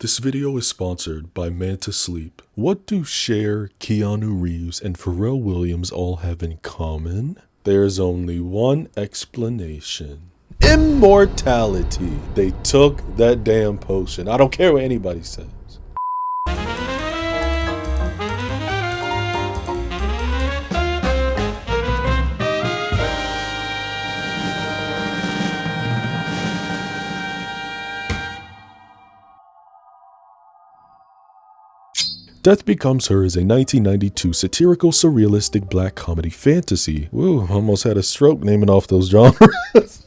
This video is sponsored by Manta Sleep. What do Cher, Keanu Reeves, and Pharrell Williams all have in common? There's only one explanation. Immortality. They took that damn potion. I don't care what anybody says. Death Becomes Her is a 1992 satirical surrealistic black comedy fantasy. Woo, almost had a stroke naming off those genres.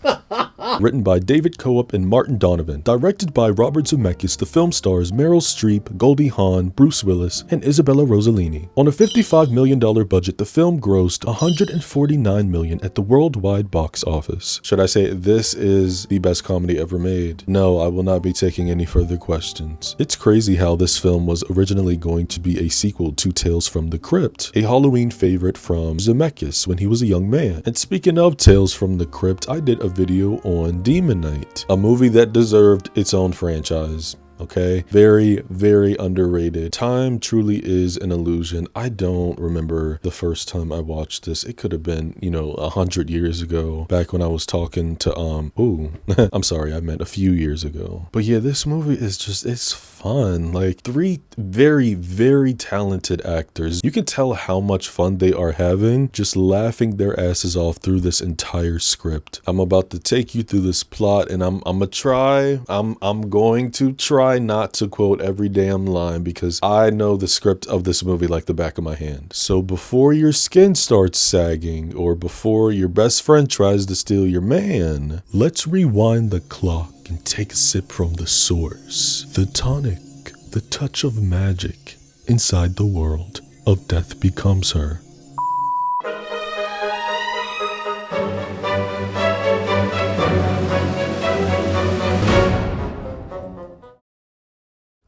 Written by David Coop and Martin Donovan. Directed by Robert Zemeckis, the film stars Meryl Streep, Goldie Hawn, Bruce Willis, and Isabella Rossellini. On a $55 million budget, the film grossed $149 million at the worldwide box office. Should I say this is the best comedy ever made? No, I will not be taking any further questions. It's crazy how this film was originally going to be a sequel to Tales from the Crypt, a Halloween favorite from Zemeckis when he was a young man. And speaking of Tales from the Crypt, I did a video on Demon Knight, a movie that deserved its own franchise. Okay, very, very underrated. Time truly is an illusion. I don't remember the first time I watched this. It could have been, 100 years ago, back when I was talking to, I'm sorry, I meant a few years ago. But yeah, this movie is just, it's fun. Like, three very, very talented actors. You can tell how much fun they are having, just laughing their asses off through this entire script. I'm about to take you through this plot, and I'm going to try not to quote every damn line because I know the script of this movie like the back of my hand. So before your skin starts sagging or before your best friend tries to steal your man, let's rewind the clock and take a sip from the source. The tonic, the touch of magic inside the world of Death Becomes Her.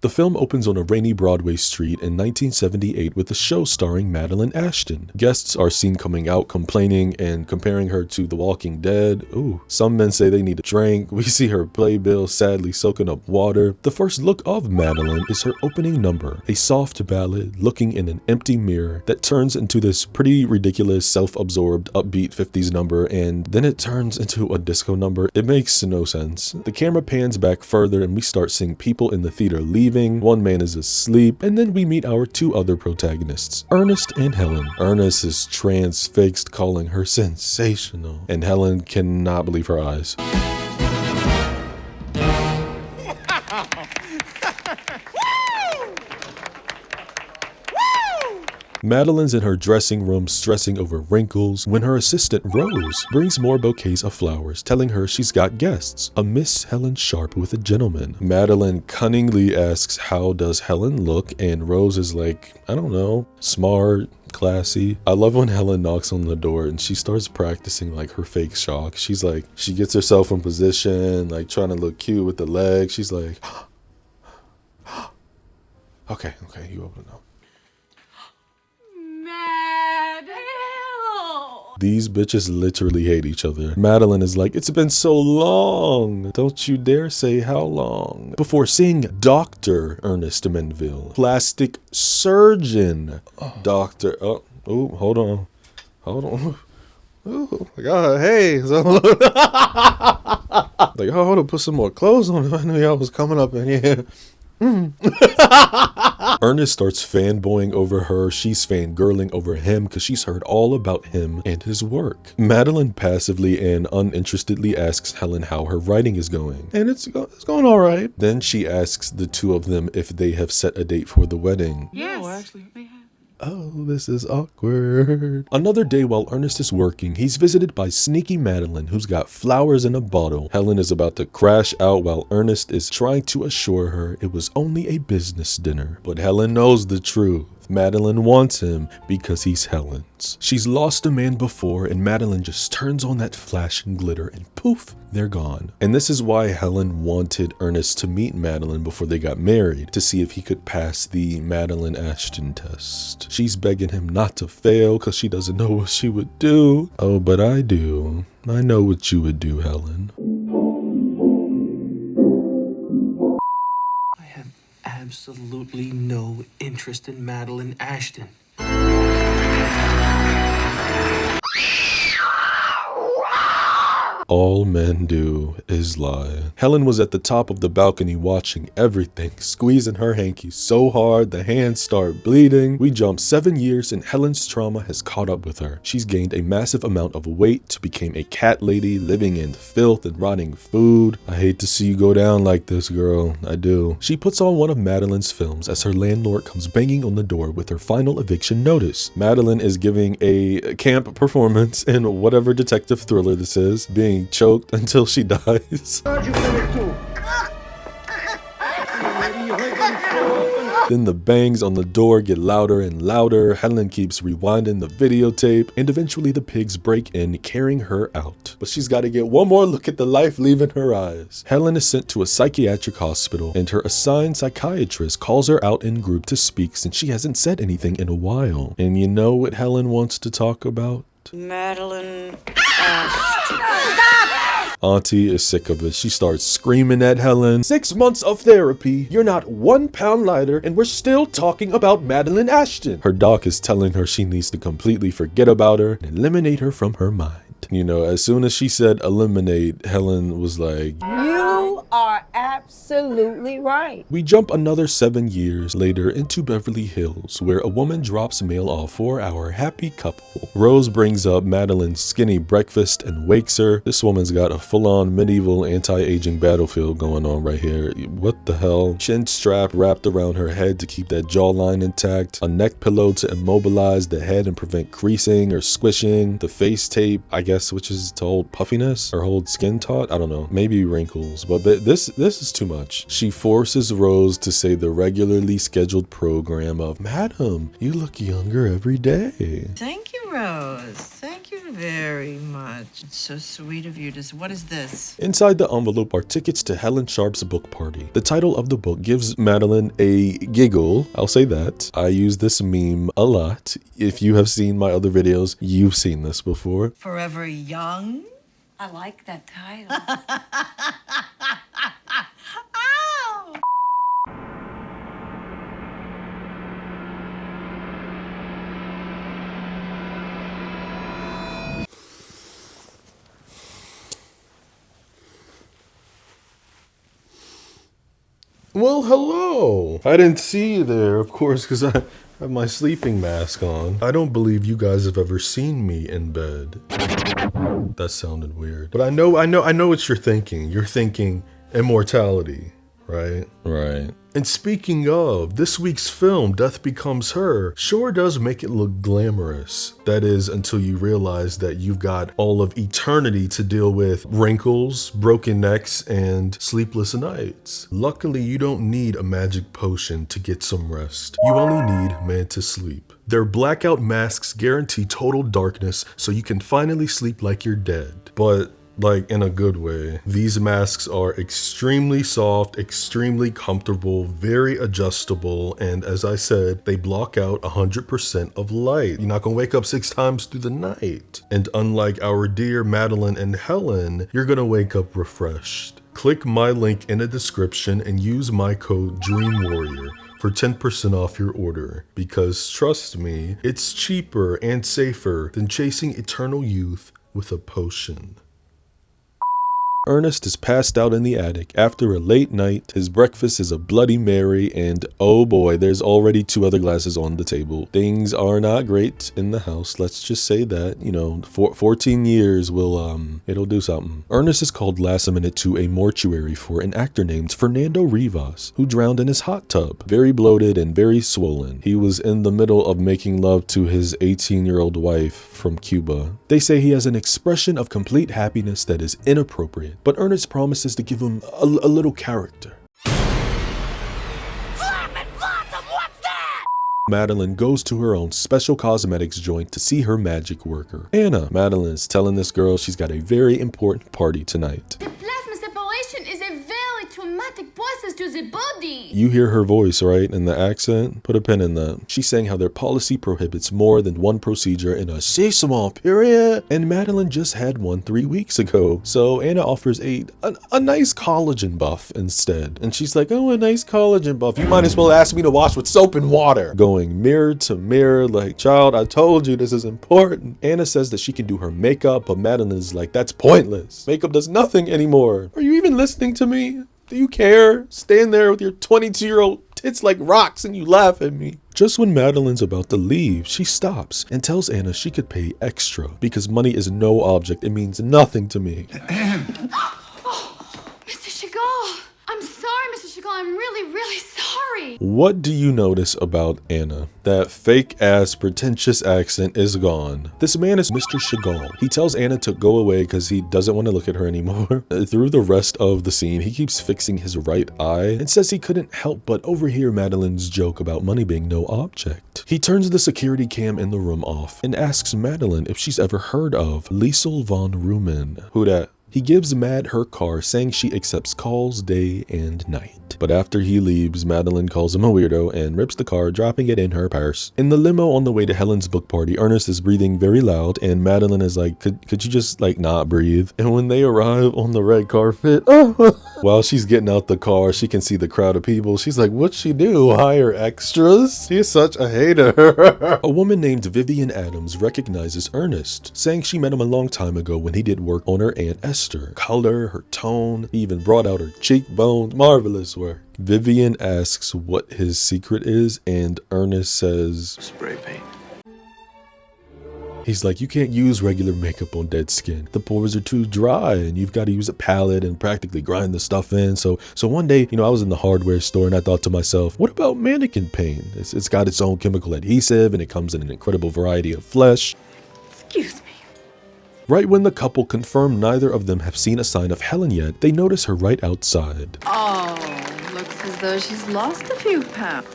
The film opens on a rainy Broadway street in 1978 with a show starring Madeline Ashton. Guests are seen coming out complaining and comparing her to The Walking Dead. Ooh, some men say they need a drink. We see her playbill sadly soaking up water. The first look of Madeline is her opening number, a soft ballad looking in an empty mirror that turns into this pretty ridiculous, self-absorbed, upbeat 50s number, and then it turns into a disco number. It makes no sense. The camera pans back further and we start seeing people in the theater leaving. One man is asleep, and then we meet our two other protagonists, Ernest and Helen. Ernest is transfixed, calling her sensational, and Helen cannot believe her eyes. Madeline's in her dressing room stressing over wrinkles when her assistant Rose brings more bouquets of flowers, telling her she's got guests, a Miss Helen Sharp with a gentleman. Madeline cunningly asks how does Helen look, and Rose is like, I don't know, smart, classy. I love when Helen knocks on the door and she starts practicing like her fake shock. She's like, she gets herself in position, like trying to look cute with the legs. She's like, okay, you open it up. These bitches literally hate each other. Madeline is like, it's been so long. Don't you dare say how long. Before seeing Dr. Ernest Menville, plastic surgeon. Doctor, hold on. Oh my God, hey. Like, hold on, put some more clothes on. I knew y'all was coming up in here. Ernest starts fanboying over her. She's fangirling over him because she's heard all about him and his work. Madeline passively and uninterestedly asks Helen how her writing is going, and it's going all right. Then she asks the two of them if they have set a date for the wedding. Yes. No, actually, they have. Oh, this is awkward. Another day while Ernest is working, he's visited by sneaky Madeline, who's got flowers in a bottle. Helen is about to crash out while Ernest is trying to assure her it was only a business dinner. But Helen knows the truth. Madeline wants him because he's Helen's. She's lost a man before, and Madeline just turns on that flash and glitter and poof, they're gone. And this is why Helen wanted Ernest to meet Madeline before they got married, to see if he could pass the Madeline Ashton test. She's begging him not to fail because she doesn't know what she would do. Oh, but I do. I know what you would do, Helen. I have absolutely no interest in Madeline Ashton. All men do is lie. Helen was at the top of the balcony watching everything, squeezing her hanky so hard the hands start bleeding. We jump 7 years and Helen's trauma has caught up with her. She's gained a massive amount of weight, became a cat lady, living in filth and rotting food. I hate to see you go down like this, girl. I do. She puts on one of Madeline's films as her landlord comes banging on the door with her final eviction notice. Madeline is giving a camp performance in whatever detective thriller this is, being choked until she dies. Then the bangs on the door get louder and louder. Helen keeps rewinding the videotape, and eventually the pigs break in, carrying her out. But she's got to get one more look at the life leaving her eyes. Helen is sent to a psychiatric hospital, and her assigned psychiatrist calls her out in group to speak since she hasn't said anything in a while. And you know what Helen wants to talk about? Madeline Auntie is sick of it. She starts screaming at Helen. 6 months of therapy. You're not 1 pound lighter and we're still talking about Madeline Ashton. Her doc is telling her she needs to completely forget about her and eliminate her from her mind. You know, as soon as she said eliminate, Helen was like, You are absolutely right. We jump another 7 years later into Beverly Hills, where a woman drops mail off for our happy couple. Rose brings up Madeline's skinny breakfast and wakes her. This woman's got a full-on medieval anti-aging battlefield going on right here. What the hell? Chin strap wrapped around her head to keep that jawline intact. A neck pillow to immobilize the head and prevent creasing or squishing. The face tape, I guess, which is to hold puffiness or hold skin taut. I don't know. Maybe wrinkles. But this is too much. She forces Rose to say the regularly scheduled program of, Madam, you look younger every day. Thank you, Rose. Thank you very much. It's so sweet of you to... What is this? Inside the envelope are tickets to Helen Sharp's book party. The title of the book gives Madeline a giggle. I'll say that. I use this meme a lot. If you have seen my other videos, you've seen this before. Forever Young? I like that title. Ow! Well, hello. I didn't see you there, of course, because I have my sleeping mask on. I don't believe you guys have ever seen me in bed. That sounded weird. But I know what you're thinking. You're thinking Immortality, right? Right. And speaking of, this week's film, Death Becomes Her, sure does make it look glamorous. That is, until you realize that you've got all of eternity to deal with wrinkles, broken necks, and sleepless nights. Luckily, you don't need a magic potion to get some rest. You only need Mantis Sleep. Their blackout masks guarantee total darkness so you can finally sleep like you're dead. But like in a good way. These masks are extremely soft, extremely comfortable, very adjustable, and as I said, they block out 100% of light. You're not gonna wake up 6 times through the night. And unlike our dear Madeline and Helen, you're gonna wake up refreshed. Click my link in the description and use my code DREAMWARRIOR for 10% off your order, because trust me, it's cheaper and safer than chasing eternal youth with a potion. Ernest is passed out in the attic after a late night. His breakfast is a Bloody Mary, and oh boy, there's already 2 other glasses on the table. Things are not great in the house, let's just say that. You know, 14 years will, it'll do something. Ernest is called last minute to a mortuary for an actor named Fernando Rivas, who drowned in his hot tub. Very bloated and very swollen. He was in the middle of making love to his 18-year-old wife from Cuba. They say he has an expression of complete happiness that is inappropriate, but Ernest promises to give him a little character. Madeline goes to her own special cosmetics joint to see her magic worker, Anna. Madeline is telling this girl she's got a very important party tonight. The plasma separation is a very traumatic romantic voices to the body. You hear her voice, right? In the accent? Put a pin in that. She's saying how their policy prohibits more than one procedure in a seasonal period. And Madeline just had one 3 weeks ago. So Anna offers a nice collagen buff instead. And she's like, oh, a nice collagen buff. You might as well ask me to wash with soap and water. Going mirror to mirror like, child, I told you this is important. Anna says that she can do her makeup, but Madeline is like, that's pointless. Makeup does nothing anymore. Are you even listening to me? Do you care? Stand there with your 22-year-old tits like rocks and you laugh at me. Just when Madeline's about to leave, she stops and tells Anna she could pay extra because money is no object. It means nothing to me. Mr. Chagall. I'm sorry, Mr. Chagall. I'm really sorry. What do you notice about Anna? That fake-ass pretentious accent is gone. This man is Mr. Chagall. He tells Anna to go away because he doesn't want to look at her anymore. Through the rest of the scene, he keeps fixing his right eye and says he couldn't help but overhear Madeline's joke about money being no object. He turns the security cam in the room off and asks Madeline if she's ever heard of Liesel von Rumen. Who dat? He gives Mad her car, saying she accepts calls day and night. But after he leaves, Madeline calls him a weirdo and rips the car, dropping it in her purse. In the limo on the way to Helen's book party, Ernest is breathing very loud, and Madeline is like, could you just like not breathe? And when they arrive on the red carpet, while she's getting out the car, she can see the crowd of people. She's like, what'd she do? Hire extras? She's such a hater. A woman named Vivian Adams recognizes Ernest, saying she met him a long time ago when he did work on her Aunt Esther. Color, her tone, he even brought out her cheekbones. Marvelous work. Vivian asks what his secret is, and Ernest says, Spray paint. he's like, you can't use regular makeup on dead skin. The pores are too dry and you've got to use a palette and practically grind the stuff in. So one day, I was in the hardware store and I thought to myself, what about mannequin paint? It's got its own chemical adhesive and it comes in an incredible variety of flesh. Excuse me. Right when the couple confirm neither of them have seen a sign of Helen yet, they notice her right outside. Oh, looks as though she's lost a few pounds.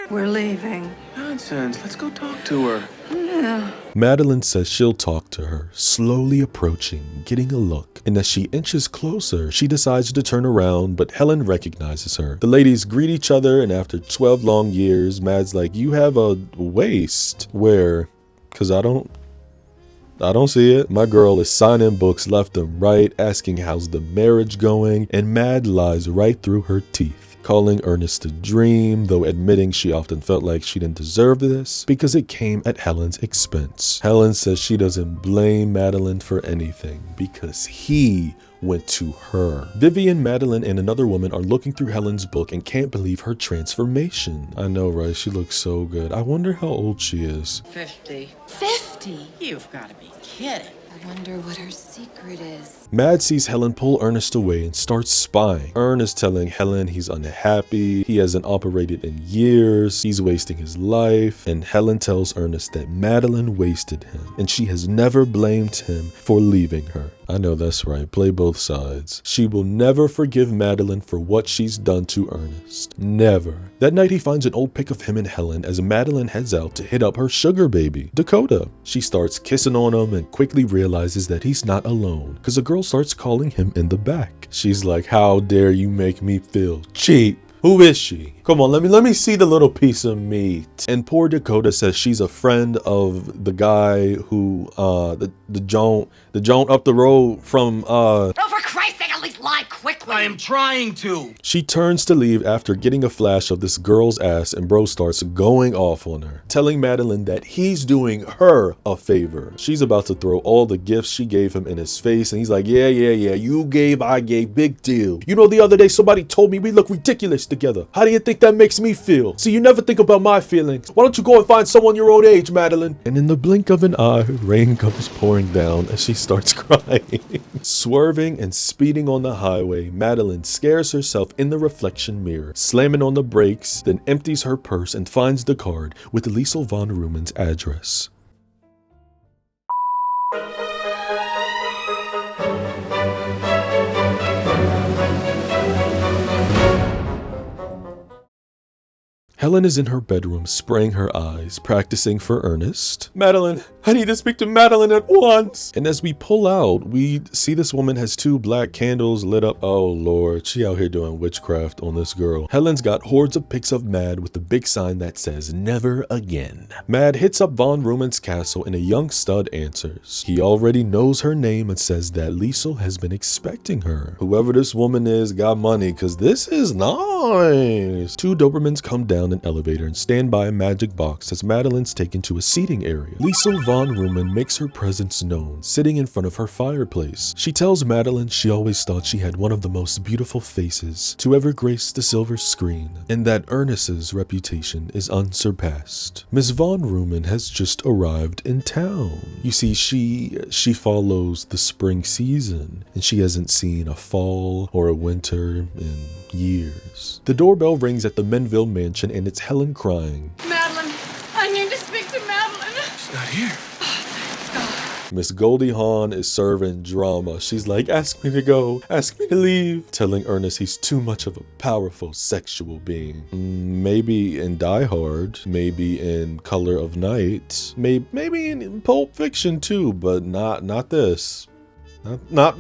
We're leaving. Nonsense. Let's go talk to her. Yeah. Madeline says she'll talk to her, slowly approaching, getting a look. And as she inches closer, she decides to turn around, but Helen recognizes her. The ladies greet each other, and after 12 long years, Mad's like, you have a waist. Where? Because I don't see it. My girl is signing books left and right, asking how's the marriage going, and Mad lies right through her teeth, calling Ernest a dream, though admitting she often felt like she didn't deserve this because it came at Helen's expense. Helen says she doesn't blame Madeline for anything because he went to her. Vivian, Madeline, and another woman are looking through Helen's book and can't believe her transformation. I know, right? She looks so good. I wonder how old she is. 50. 50? You've got to be kidding. I wonder what her secret is. Mad sees Helen pull Ernest away and starts spying. Ernest telling Helen he's unhappy, he hasn't operated in years, he's wasting his life, and Helen tells Ernest that Madeline wasted him, and she has never blamed him for leaving her. I know that's right, play both sides. She will never forgive Madeline for what she's done to Ernest. Never. That night he finds an old pic of him and Helen as Madeline heads out to hit up her sugar baby, Dakota. She starts kissing on him and quickly realizes that he's not alone, because a girl starts calling him in the back. She's like, how dare you make me feel cheap? Who is she? Come on, let me see the little piece of meat. And poor Dakota says she's a friend of the guy who, the joint up the road from, Oh, for Christ's sake, at least lie quickly. I am trying to. She turns to leave after getting a flash of this girl's ass, and bro starts going off on her, telling Madeline that he's doing her a favor. She's about to throw all the gifts she gave him in his face, and he's like, yeah, you gave, I gave, big deal. You know, the other day somebody told me we look ridiculous together. How do you think that makes me feel? See, you never think about my feelings. Why don't you go and find someone your own age, Madeline? And in the blink of an eye, rain comes pouring down as she starts crying. Swerving and speeding on the highway, Madeline scares herself in the reflection mirror, slamming on the brakes, then empties her purse and finds the card with Liesel von Rumen's address. Helen is in her bedroom spraying her eyes, practicing for Ernest. Madeline, I need to speak to Madeline at once. And as we pull out, we see this woman has 2 black candles lit up. Oh Lord, she out here doing witchcraft on this girl. Helen's got hordes of pics of Mad with the big sign that says never again. Mad hits up Von Rumen's castle and a young stud answers. He already knows her name and says that Liesel has been expecting her. Whoever this woman is got money, cause this is nice. 2 Dobermans come down an elevator and stand by a magic box as Madeline's taken to a seating area. Liesel Von Rumen makes her presence known, sitting in front of her fireplace. She tells Madeline she always thought she had one of the most beautiful faces to ever grace the silver screen, and that Ernest's reputation is unsurpassed. Miss Von Rumen has just arrived in town. You see, she follows the spring season, and she hasn't seen a fall or a winter in years. The doorbell rings at the Menville mansion and it's Helen crying. Madeline, I need to speak to Madeline. She's not here. Miss Goldie Hawn is serving drama. She's like, ask me to go, ask me to leave, telling Ernest he's too much of a powerful sexual being. Maybe in Die Hard, maybe in Color of Night, maybe in Pulp Fiction too, but not this. Not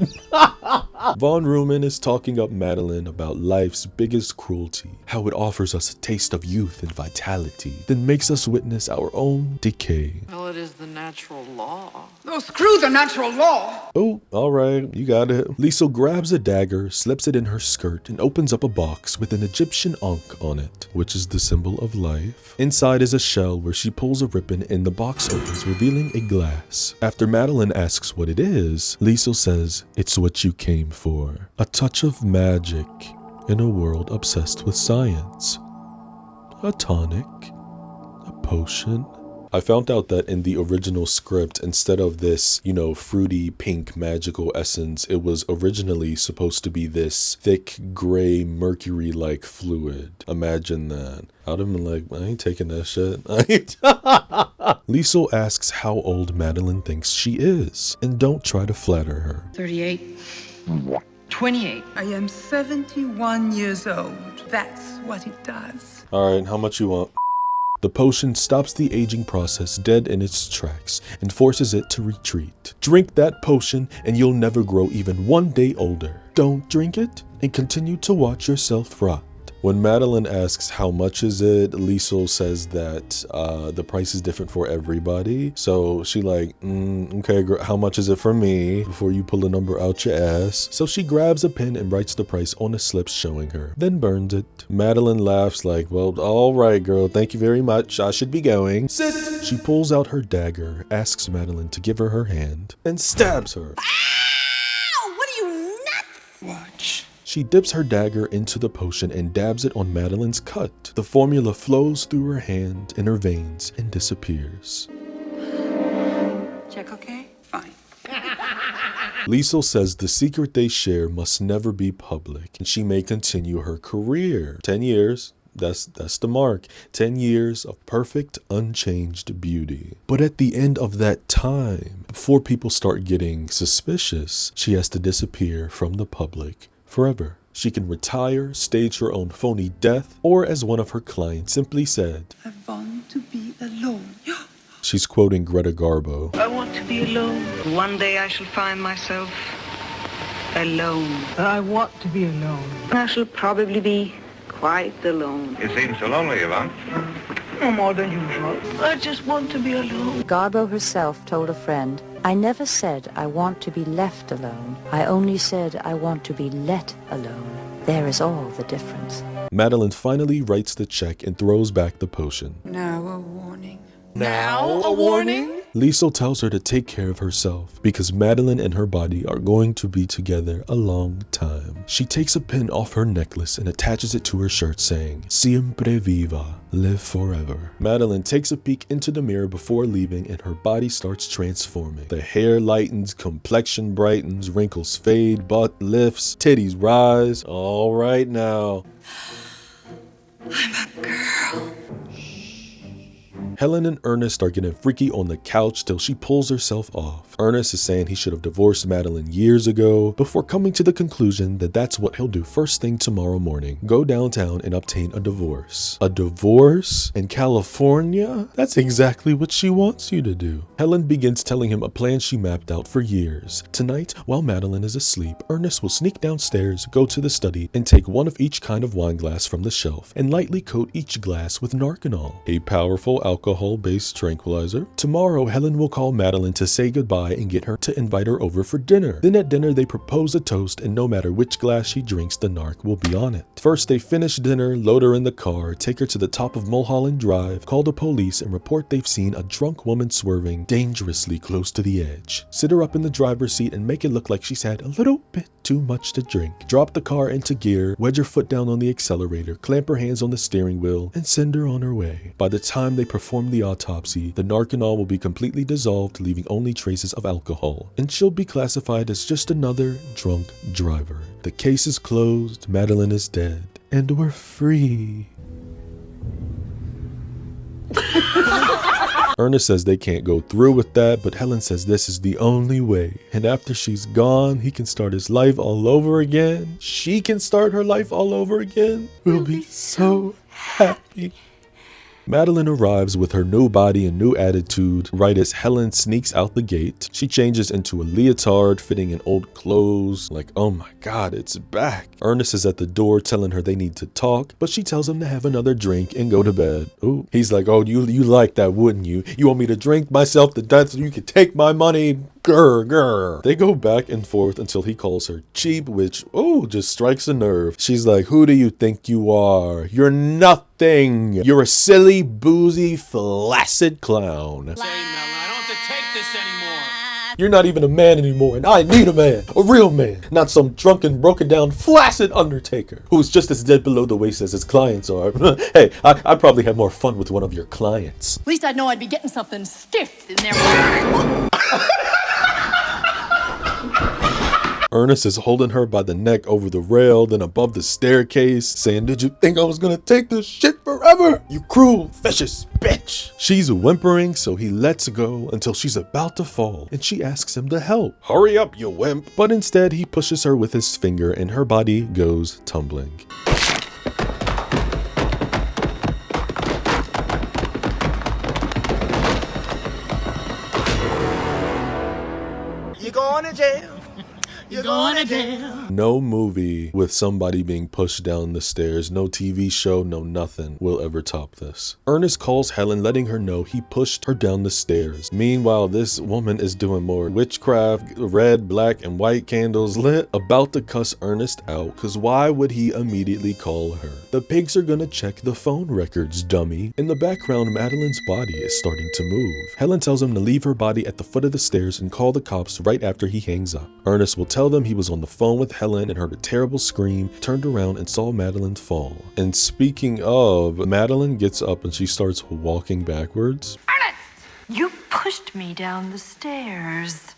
Von Rumen is talking up Madeline about life's biggest cruelty, how it offers us a taste of youth and vitality, then makes us witness our own decay. Well, it is the natural law. Oh, screw the natural law. Oh, alright, you got it. Liesel grabs a dagger, slips it in her skirt, and opens up a box with an Egyptian ankh on it, which is the symbol of life. Inside is a shell where she pulls a ribbon and the box opens, revealing a glass. After Madeline asks what it is, Liesel says, it's what you came for. A touch of magic in a world obsessed with science. A tonic. A potion. I found out that in the original script, instead of this, fruity pink magical essence, it was originally supposed to be this thick gray mercury-like fluid. Imagine that. I'd have been like, I ain't taking that shit. Liesel asks how old Madeline thinks she is, and don't try to flatter her. 38. 28. I am 71 years old. That's what it does. Alright, how much you want? The potion stops the aging process dead in its tracks and forces it to retreat. Drink that potion and you'll never grow even 1 day older. Don't drink it and continue to watch yourself rot. When Madeline asks how much is it, Liesel says that the price is different for everybody. So she like, okay, how much is it for me before you pull a number out your ass? So she grabs a pen and writes the price on a slip showing her, then burns it. Madeline laughs like, well, all right, girl, thank you very much. I should be going. Sit! She pulls out her dagger, asks Madeline to give her hand, and stabs her. Ow! What are you, nuts? Watch. She dips her dagger into the potion and dabs it on Madeline's cut. The formula flows through her hand and her veins and disappears. Check okay? Fine. Liesel says the secret they share must never be public, and she may continue her career. 10 years. That's the mark. 10 years of perfect, unchanged beauty. But at the end of that time, before people start getting suspicious, she has to disappear from the public forever. She can retire, stage her own phony death, or as one of her clients simply said, I want to be alone. she's quoting Greta Garbo. I want to be alone. One day I shall find myself alone. I want to be alone. I shall probably be quite alone. You seem so lonely, Yvonne. No more than usual. I just want to be alone. Garbo herself told a friend, I never said I want to be left alone. I only said I want to be let alone. There is all the difference. Madeline finally writes the check and throws back the potion. Now a warning. Now a warning? Liesel tells her to take care of herself because Madeline and her body are going to be together a long time. She takes a pin off her necklace and attaches it to her shirt saying, Siempre viva, live forever. Madeline takes a peek into the mirror before leaving and her body starts transforming. The hair lightens, complexion brightens, wrinkles fade, butt lifts, titties rise. All right now. I'm a girl. Helen and Ernest are getting freaky on the couch till she pulls herself off. Ernest is saying he should have divorced Madeline years ago, before coming to the conclusion that that's what he'll do first thing tomorrow morning. Go downtown and obtain a divorce. A divorce? In California? That's exactly what she wants you to do. Helen begins telling him a plan she mapped out for years. Tonight, while Madeline is asleep, Ernest will sneak downstairs, go to the study, and take one of each kind of wine glass from the shelf, and lightly coat each glass with Narcanol, a powerful alcohol-based tranquilizer. Tomorrow, Helen will call Madeline to say goodbye and get her to invite her over for dinner. Then at dinner, they propose a toast, and no matter which glass she drinks, the narc will be on it. First, they finish dinner, load her in the car, take her to the top of Mulholland Drive, call the police, and report they've seen a drunk woman swerving dangerously close to the edge. Sit her up in the driver's seat and make it look like she's had a little bit too much to drink. Drop the car into gear, wedge her foot down on the accelerator, clamp her hands on the steering wheel, and send her on her way. By the time they perform the autopsy, the Narcanol will be completely dissolved, leaving only traces of alcohol, and she'll be classified as just another drunk driver. The case is closed, Madeline is dead, and we're free. Ernest says they can't go through with that, but Helen says this is the only way. And after she's gone, he can start his life all over again. She can start her life all over again. We'll be so happy. Madeline arrives with her new body and new attitude right as Helen sneaks out the gate. She changes into a leotard fitting in old clothes, like, oh my god, it's back. Ernest is at the door telling her they need to talk, but she tells him to have another drink and go to bed. Ooh. He's like, oh, you like that, wouldn't you? You want me to drink myself to death so you can take my money? Grr, grr. They go back and forth until he calls her cheap, which, just strikes a nerve. She's like, who do you think you are? You're nothing. You're a silly, boozy, flaccid clown. Say, Mel, I don't have to take this anymore. You're not even a man anymore, and I need a man. A real man. Not some drunken, broken down, flaccid undertaker who's just as dead below the waist as his clients are. Hey, I probably had more fun with one of your clients. At least I'd know I'd be getting something stiff in there. Ernest is holding her by the neck over the rail, then above the staircase, saying, did you think I was gonna take this shit forever? You cruel, vicious bitch. She's whimpering, so he lets go until she's about to fall, and she asks him to help. Hurry up, you wimp. But instead, he pushes her with his finger, and her body goes tumbling. You're going to jail. You're going to jail. No movie with somebody being pushed down the stairs, no TV show, no nothing will ever top this. Ernest calls Helen, letting her know he pushed her down the stairs. Meanwhile, this woman is doing more witchcraft, red, black, and white candles lit, about to cuss Ernest out, cause why would he immediately call her? The pigs are gonna check the phone records, dummy. In the background, Madeline's body is starting to move. Helen tells him to leave her body at the foot of the stairs and call the cops right after he hangs up. Ernest will tell them he was on the phone with Helen and heard a terrible scream, turned around and saw Madeline fall. And speaking of, Madeline gets up and she starts walking backwards. Ernest! You pushed me down the stairs.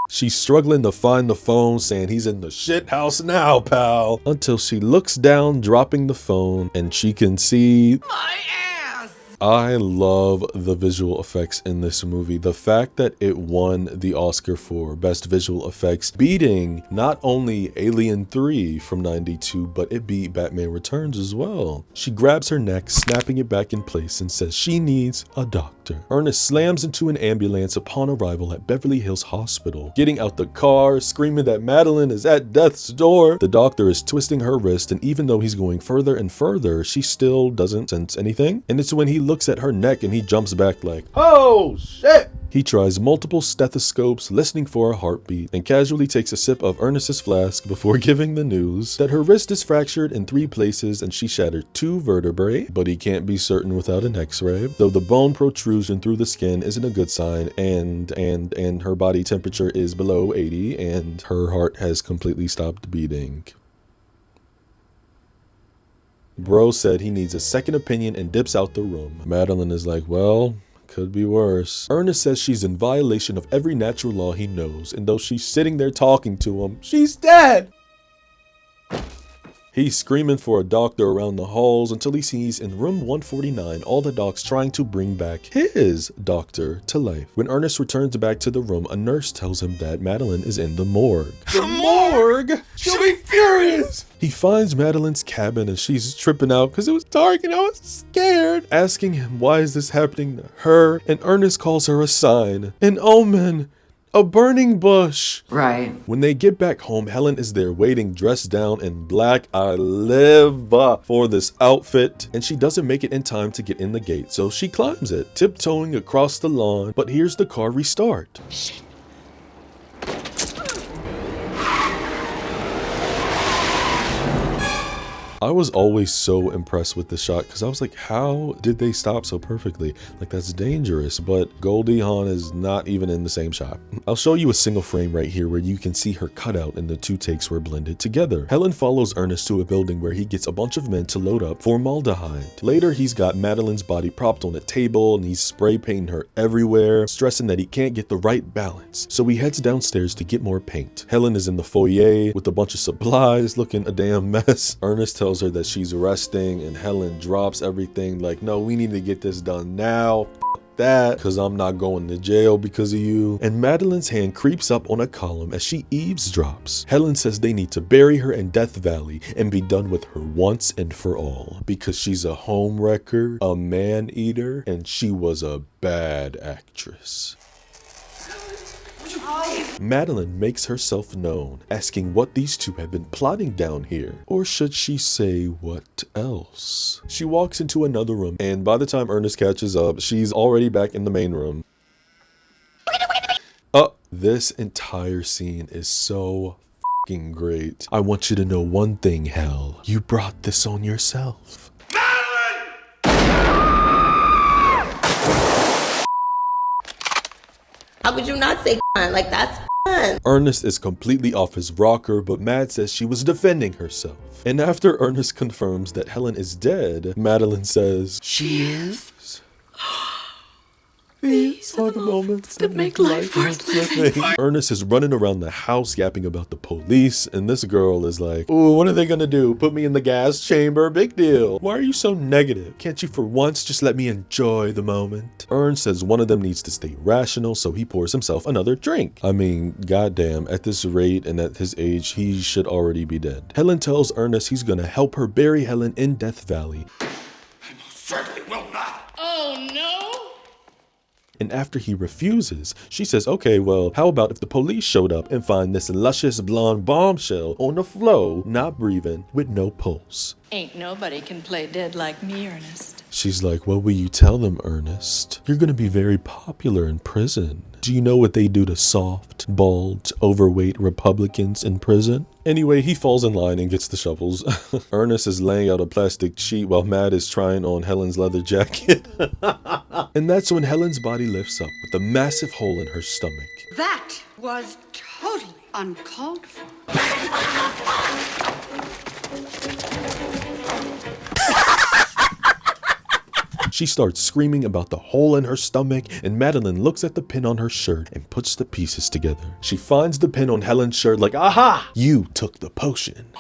She's struggling to find the phone, saying he's in the shit house now, pal. Until she looks down, dropping the phone, and she can see My ass! I love the visual effects in this movie. The fact that it won the Oscar for Best Visual Effects, beating not only Alien 3 from '92, but it beat Batman Returns as well. She grabs her neck, snapping it back in place, and says she needs a doctor. Ernest slams into an ambulance upon arrival at Beverly Hills Hospital, getting out the car, screaming that Madeline is at death's door. The doctor is twisting her wrist, and even though he's going further and further, she still doesn't sense anything. And it's when he looks at her neck and he jumps back like, oh shit! He tries multiple stethoscopes, listening for a heartbeat, and casually takes a sip of Ernest's flask before giving the news that her wrist is fractured in 3 places and she shattered 2 vertebrae, but he can't be certain without an x-ray, though the bone protrusion through the skin isn't a good sign, and her body temperature is below 80 and her heart has completely stopped beating. Bro said he needs a second opinion and dips out the room. Madeline is like, well, could be worse. Ernest says she's in violation of every natural law he knows, and though she's sitting there talking to him, she's dead! He's screaming for a doctor around the halls until he sees in room 149 all the docs trying to bring back his doctor to life. When Ernest returns back to the room, a nurse tells him that Madeline is in the morgue. The morgue? She'll be furious! He finds Madeline's cabin and she's tripping out because it was dark and I was scared, asking him why is this happening to her, and Ernest calls her a sign, an omen, a burning bush. Right. When they get back home, Helen is there waiting, dressed down in black. I live for this outfit. And she doesn't make it in time to get in the gate, so she climbs it, tiptoeing across the lawn, but hears the car restart. Shit. I was always so impressed with the shot because I was like, how did they stop so perfectly? Like, that's dangerous, but Goldie Hawn is not even in the same shot. I'll show you a single frame right here where you can see her cutout and the two takes were blended together. Helen follows Ernest to a building where he gets a bunch of men to load up formaldehyde. Later, he's got Madeline's body propped on a table and he's spray painting her everywhere, stressing that he can't get the right balance. So he heads downstairs to get more paint. Helen is in the foyer with a bunch of supplies, looking a damn mess. Ernest tells her that she's resting and Helen drops everything like, no, we need to get this done now. That, because I'm not going to jail because of you. And Madeline's hand creeps up on a column as she eavesdrops. Helen says they need to bury her in Death Valley and be done with her once and for all because she's a homewrecker, a man-eater, and she was a bad actress. Madeline makes herself known, asking what these two have been plotting down here. Or should she say what else? She walks into another room, and by the time Ernest catches up, she's already back in the main room. This entire scene is so fucking great. I want you to know one thing, Hel. You brought this on yourself. How could you not say like that's fun? Ernest is completely off his rocker, but Mad says she was defending herself. And after Ernest confirms that Helen is dead, Madeline says, she is? These are the moments that make life worth living. Ernest is running around the house yapping about the police, and this girl is like, ooh, what are they gonna do? Put me in the gas chamber? Big deal. Why are you so negative? Can't you for once just let me enjoy the moment? Ern says one of them needs to stay rational, so he pours himself another drink. I mean, goddamn, at this rate and at his age, he should already be dead. Helen tells Ernest he's gonna help her bury Helen in Death Valley. I most certainly will not. Oh, no? And after he refuses, she says, okay, well, how about if the police showed up and find this luscious blonde bombshell on the floor, not breathing, with no pulse? Ain't nobody can play dead like me, Ernest. She's like, what will you tell them, Ernest? You're gonna be very popular in prison. Do you know what they do to soft, bald, overweight Republicans in prison? Anyway, he falls in line and gets the shovels. Ernest is laying out a plastic sheet while Mad is trying on Helen's leather jacket. And that's when Helen's body lifts up with a massive hole in her stomach. That was totally uncalled for. She starts screaming about the hole in her stomach, and Madeline looks at the pin on her shirt and puts the pieces together. She finds the pin on Helen's shirt like, aha! You took the potion.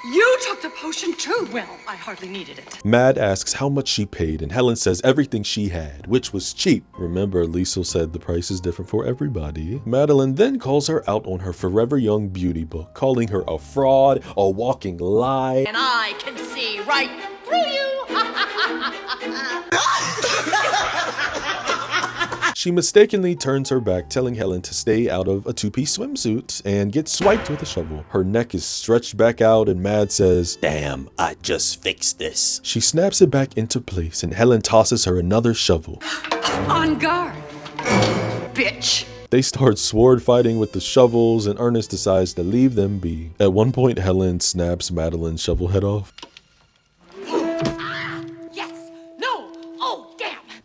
You took the potion too. Well, I hardly needed it. Mad asks how much she paid, and Helen says everything she had, which was cheap. Remember, Liesl said the price is different for everybody. Madeline then calls her out on her Forever Young beauty book, calling her a fraud, a walking lie. And I can see right through you. She mistakenly turns her back, telling Helen to stay out of a two-piece swimsuit and gets swiped with a shovel. Her neck is stretched back out and Mad says, damn, I just fixed this. She snaps it back into place and Helen tosses her another shovel. On guard, bitch. They start sword fighting with the shovels and Ernest decides to leave them be. At one point, Helen snaps Madeline's shovel head off.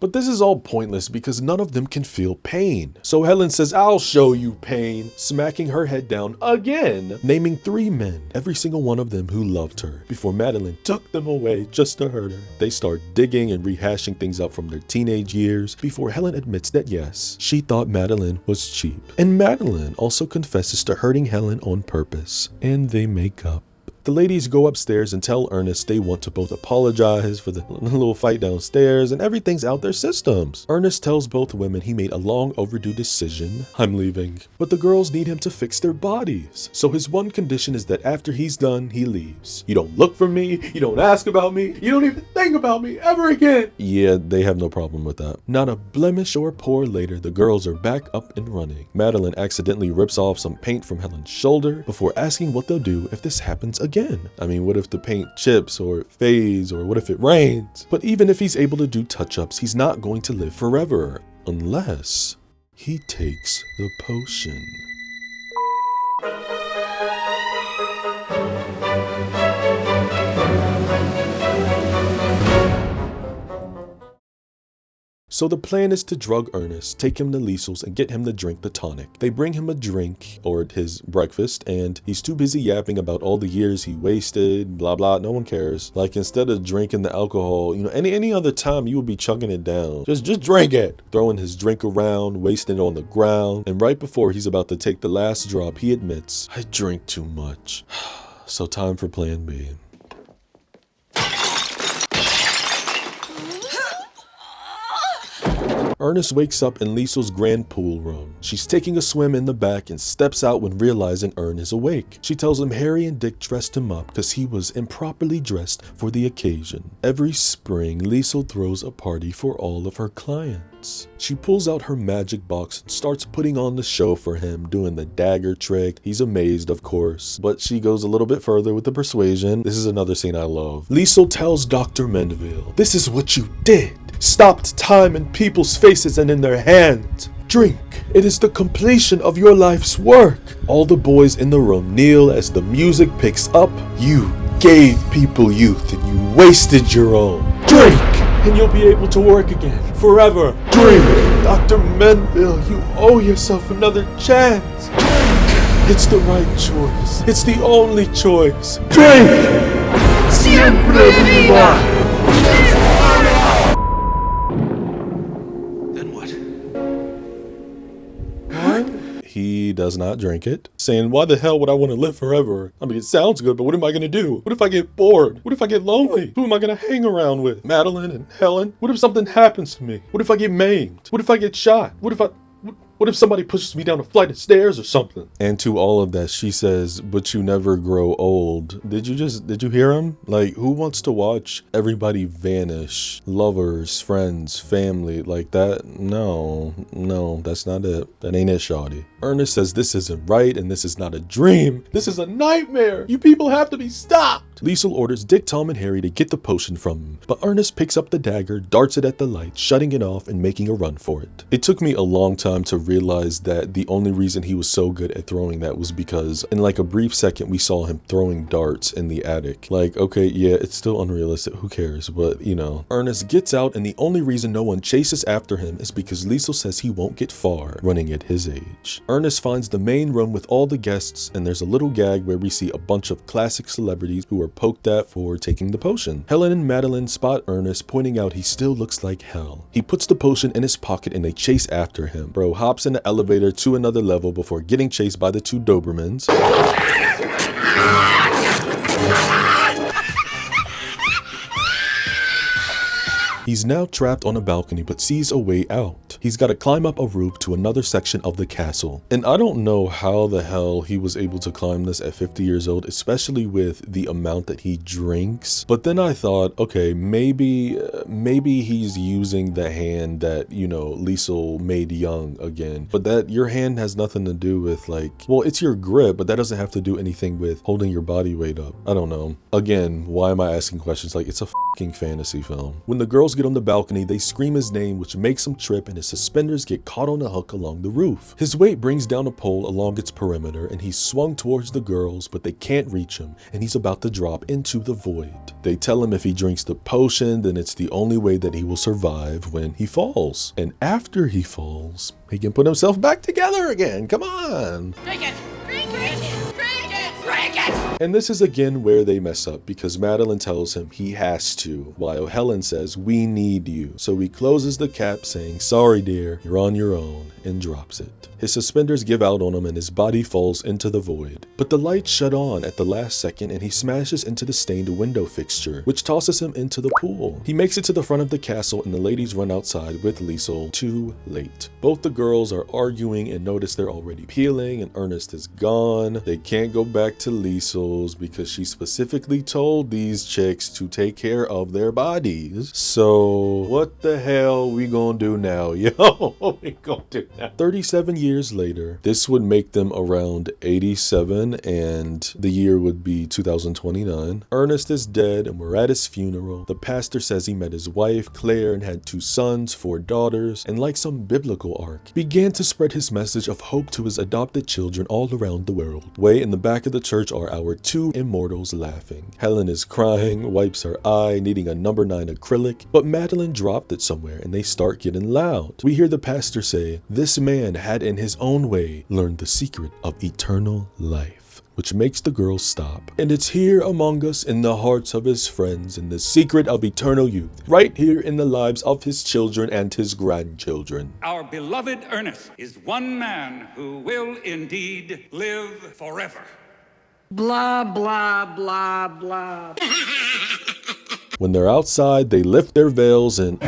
But this is all pointless because none of them can feel pain. So Helen says, I'll show you pain, smacking her head down again, naming 3 men, every single one of them who loved her, before Madeline took them away just to hurt her. They start digging and rehashing things up from their teenage years before Helen admits that yes, she thought Madeline was cheap. And Madeline also confesses to hurting Helen on purpose, and they make up. The ladies go upstairs and tell Ernest they want to both apologize for the little fight downstairs and everything's out their systems. Ernest tells both women he made a long overdue decision. I'm leaving. But the girls need him to fix their bodies. So his one condition is that after he's done, he leaves. You don't look for me. You don't ask about me. You don't even think about me ever again. Yeah, they have no problem with that. Not a blemish or pore later, the girls are back up and running. Madeline accidentally rips off some paint from Helen's shoulder before asking what they'll do if this happens again. I mean, what if the paint chips or fades, or what if it rains? But even if he's able to do touch-ups, he's not going to live forever unless he takes the potion. So the plan is to drug Ernest, take him to Liesl's, and get him to drink the tonic. They bring him a drink, or his breakfast, and he's too busy yapping about all the years he wasted, blah blah, no one cares. Like, instead of drinking the alcohol, you know, any other time you would be chugging it down. Just drink it! Throwing his drink around, wasting it on the ground, and right before he's about to take the last drop, he admits, I drink too much. So time for plan B. Ernest wakes up in Liesl's grand pool room. She's taking a swim in the back and steps out when realizing Ern is awake. She tells him Harry and Dick dressed him up because he was improperly dressed for the occasion. Every spring, Liesl throws a party for all of her clients. She pulls out her magic box and starts putting on the show for him, doing the dagger trick. He's amazed, of course, but she goes a little bit further with the persuasion. This is another scene I love. Liesl tells Dr. Mendeville, this is what you did. Stopped time in people's faces and in their hands. Drink. It is the completion of your life's work. All the boys in the room kneel as the music picks up. You gave people youth and you wasted your own. Drink, and you'll be able to work again forever. Drink. Dr. Menville, you owe yourself another chance. It's the right choice. It's the only choice. Drink. Siempre viva. He does not drink it, saying, why the hell would I want to live forever? I mean, it sounds good, but what am I going to do? What if I get bored? What if I get lonely? Who am I going to hang around with? Madeline and Helen? What if something happens to me? What if I get maimed? What if I get shot? What if somebody pushes me down a flight of stairs or something? And to all of that, she says, but you never grow old. Did you hear him? Like, who wants to watch everybody vanish? Lovers, friends, family, like that? No, that's not it. That ain't it, shawty. Ernest says this isn't right and this is not a dream. This is a nightmare. You people have to be stopped. Liesl orders Dick, Tom, and Harry to get the potion from him, but Ernest picks up the dagger, darts it at the light, shutting it off and making a run for it. It took me a long time to realize that the only reason he was so good at throwing that was because in like a brief second we saw him throwing darts in the attic. Like, okay, yeah, it's still unrealistic, who cares, but you know. Ernest gets out and the only reason no one chases after him is because Liesl says he won't get far running at his age. Ernest finds the main room with all the guests and there's a little gag where we see a bunch of classic celebrities who are poked at for taking the potion. Helen and Madeline spot Ernest, pointing out he still looks like hell. He puts the potion in his pocket and they chase after him. Bro hops in the elevator to another level before getting chased by the two Dobermans. He's now trapped on a balcony but sees a way out. He's got to climb up a roof to another section of the castle. And I don't know how the hell he was able to climb this at 50 years old, especially with the amount that he drinks. But then I thought, okay, maybe he's using the hand that, you know, Liesl made young again. But that your hand has nothing to do with like, well, it's your grip, but that doesn't have to do anything with holding your body weight up. I don't know. Again, why am I asking questions? Like, it's a fucking fantasy film. When the girls get on the balcony, they scream his name, which makes him trip and his suspenders get caught on a hook along the roof. His weight brings down a pole along its perimeter and he's swung towards the girls, but they can't reach him and he's about to drop into the void. They tell him if he drinks the potion, then it's the only way that he will survive when he falls. And after he falls, he can put himself back together again. Come on. Drink it! Drink it! Drink it! Drink it! And this is again where they mess up, because Madeline tells him he has to, while Helen says, we need you. So he closes the cap saying, sorry dear, you're on your own, and drops it. His suspenders give out on him and his body falls into the void. But the lights shut on at the last second and he smashes into the stained window fixture, which tosses him into the pool. He makes it to the front of the castle and the ladies run outside with Liesl too late. Both the girls are arguing and notice they're already peeling and Ernest is gone. They can't go back to Liesl's because she specifically told these chicks to take care of their bodies. So what the hell we gonna do now, yo? What we gonna do now? 37 years later, this would make them around 87 and the year would be 2029. Ernest is dead and we're at his funeral. The pastor says he met his wife, Claire, and had 2 sons, 4 daughters, and like some biblical arc, began to spread his message of hope to his adopted children all around the world. Way in the back of the church are our 2 immortals laughing. Helen is crying, wipes her eye, needing a number 9 acrylic, but Madeline dropped it somewhere and they start getting loud. We hear the pastor say, this man had in his own way learned the secret of eternal life, which makes the girls stop. And it's here among us in the hearts of his friends in the secret of eternal youth, right here in the lives of his children and his grandchildren. Our beloved Ernest is one man who will indeed live forever. Blah, blah, blah, blah. When they're outside, they lift their veils and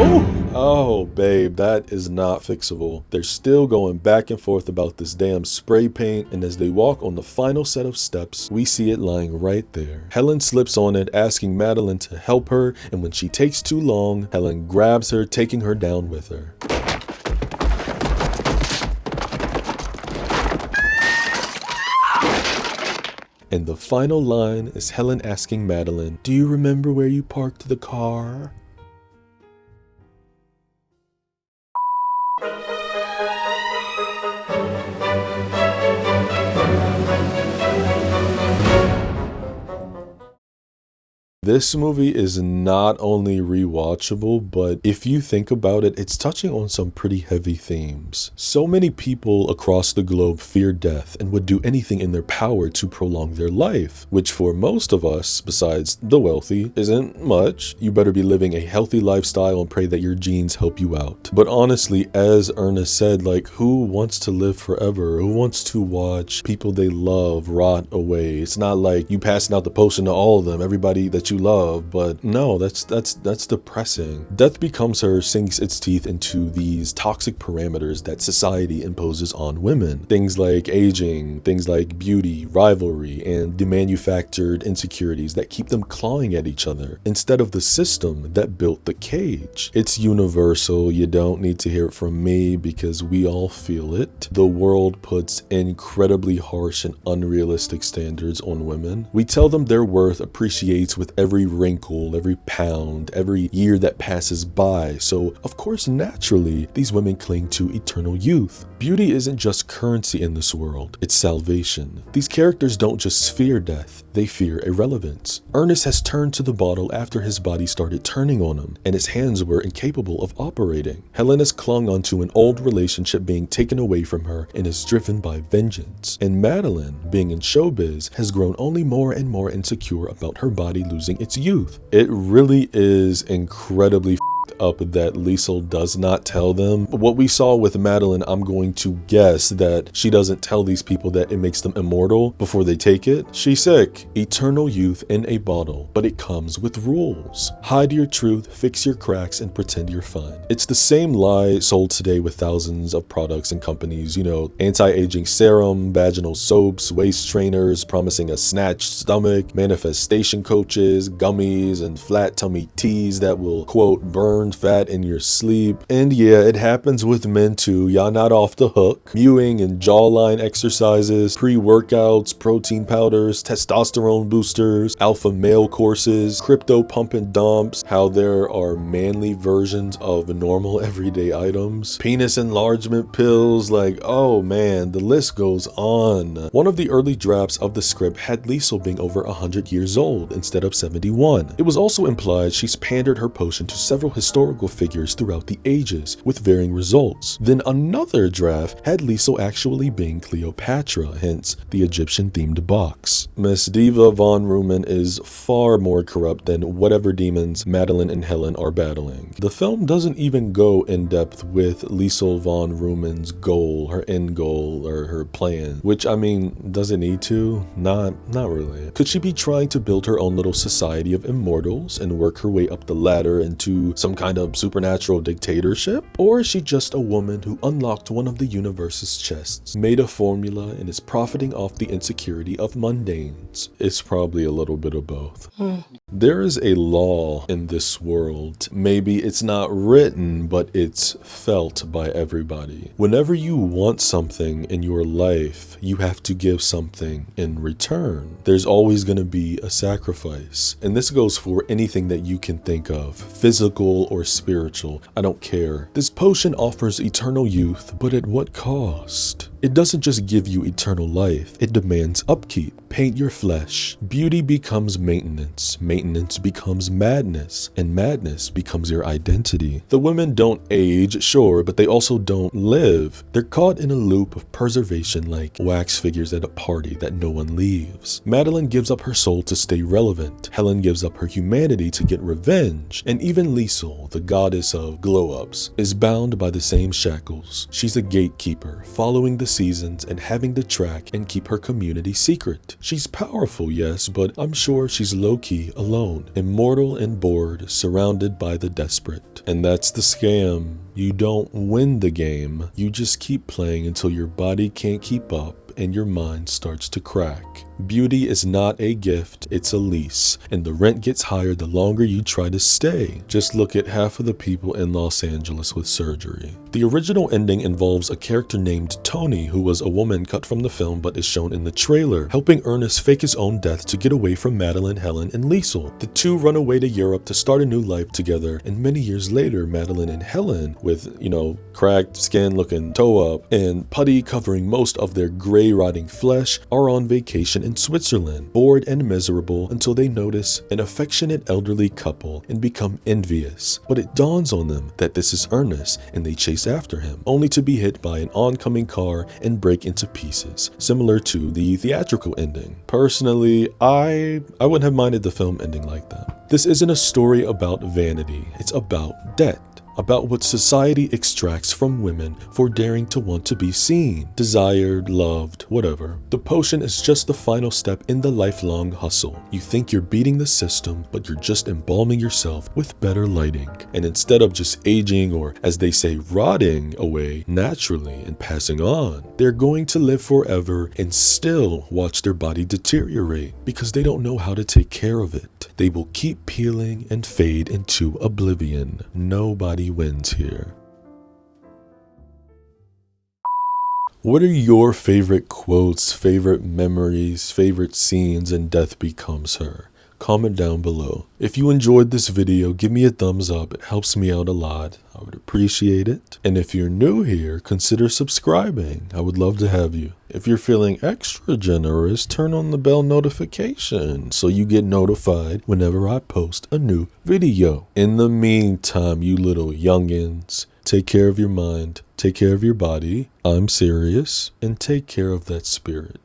oh, babe, that is not fixable. They're still going back and forth about this damn spray paint, and as they walk on the final set of steps, we see it lying right there. Helen slips on it, asking Madeline to help her, and when she takes too long, Helen grabs her, taking her down with her. And the final line is Helen asking Madeline, do you remember where you parked the car? This movie is not only rewatchable, but if you think about it, it's touching on some pretty heavy themes. So many people across the globe fear death and would do anything in their power to prolong their life, which for most of us, besides the wealthy, isn't much. You better be living a healthy lifestyle and pray that your genes help you out. But honestly, as Ernest said, like, who wants to live forever? Who wants to watch people they love rot away? It's not like you passing out the potion to all of them, everybody that you love, but no, that's depressing. Death becomes her sinks its teeth into these toxic parameters that society imposes on women. Things like aging, things like beauty, rivalry, and the manufactured insecurities that keep them clawing at each other instead of the system that built the cage. It's universal. You don't need to hear it from me because we all feel it. The world puts incredibly harsh and unrealistic standards on women. We tell them their worth appreciates with every wrinkle, every pound, every year that passes by. So, of course, naturally, these women cling to eternal youth. Beauty isn't just currency in this world, it's salvation. These characters don't just fear death, they fear irrelevance. Ernest has turned to the bottle after his body started turning on him, and his hands were incapable of operating. Helen has clung onto an old relationship being taken away from her and is driven by vengeance. And Madeline, being in showbiz, has grown only more and more insecure about her body losing its youth. It really is incredibly up that Liesl does not tell them. What we saw with Madeline, I'm going to guess that she doesn't tell these people that it makes them immortal before they take it. She's sick. Eternal youth in a bottle, but it comes with rules. Hide your truth, fix your cracks, and pretend you're fine. It's the same lie sold today with thousands of products and companies, you know, anti-aging serum, vaginal soaps, waist trainers promising a snatched stomach, manifestation coaches, gummies, and flat tummy teas that will, quote, burn fat in your sleep. And yeah, it happens with men too. Y'all not off the hook. Mewing and jawline exercises, pre-workouts, protein powders, testosterone boosters, alpha male courses, crypto pump and dumps, how there are manly versions of normal everyday items, penis enlargement pills, like, oh man, the list goes on. One of the early drafts of the script had Liesl being over 100 years old instead of 71. It was also implied she's pandered her potion to several historical historical figures throughout the ages with varying results. Then another draft had Liesel actually being Cleopatra, hence the Egyptian-themed box. Miss Diva von Rumen is far more corrupt than whatever demons Madeline and Helen are battling. The film doesn't even go in depth with Liesel von Rumen's goal, her end goal, or her plan, which, I mean, does it need to? Not really. Could she be trying to build her own little society of immortals and work her way up the ladder into some kind of supernatural dictatorship? Or is she just a woman who unlocked one of the universe's chests, made a formula, and is profiting off the insecurity of mundanes? It's probably a little bit of both. There is a law in this world. Maybe it's not written, but it's felt by everybody. Whenever you want something in your life, you have to give something in return. There's always going to be a sacrifice. And this goes for anything that you can think of, physical or spiritual, I don't care. This potion offers eternal youth, but at what cost? It doesn't just give you eternal life, it demands upkeep. Paint your flesh. Beauty becomes maintenance. Maintenance becomes madness. And madness becomes your identity. The women don't age, sure, but they also don't live. They're caught in a loop of preservation like wax figures at a party that no one leaves. Madeline gives up her soul to stay relevant. Helen gives up her humanity to get revenge. And even Liesel, the goddess of glow-ups, is bound by the same shackles. She's a gatekeeper, following the seasons and having to track and keep her community secret. She's powerful, yes, but I'm sure she's low-key alone, immortal and bored, surrounded by the desperate. And that's the scam. You don't win the game. You just keep playing until your body can't keep up and your mind starts to crack. Beauty is not a gift, it's a lease, and the rent gets higher the longer you try to stay. Just look at half of the people in Los Angeles with surgery. The original ending involves a character named Tony, who was a woman cut from the film but is shown in the trailer, helping Ernest fake his own death to get away from Madeline, Helen, and Liesel. The two run away to Europe to start a new life together, and many years later, Madeline and Helen, with, cracked skin looking toe up and putty covering most of their gray rotting flesh, are on vacation in Switzerland, bored and miserable until they notice an affectionate elderly couple and become envious. But it dawns on them that this is Ernest and they chase after him, only to be hit by an oncoming car and break into pieces, similar to the theatrical ending. Personally, I wouldn't have minded the film ending like that. This isn't a story about vanity, it's about debt. About what society extracts from women for daring to want to be seen, desired, loved, whatever. The potion is just the final step in the lifelong hustle. You think you're beating the system, but you're just embalming yourself with better lighting. And instead of just aging or, as they say, rotting away naturally and passing on, they're going to live forever and still watch their body deteriorate because they don't know how to take care of it. They will keep peeling and fade into oblivion. Nobody wins here. What are your favorite quotes, favorite memories, favorite scenes in Death Becomes Her? Comment down below. If you enjoyed this video, give me a thumbs up. It helps me out a lot. I would appreciate it. And if you're new here, consider subscribing. I would love to have you. If you're feeling extra generous, turn on the bell notification so you get notified whenever I post a new video. In the meantime, you little youngins, take care of your mind, take care of your body, I'm serious, and take care of that spirit.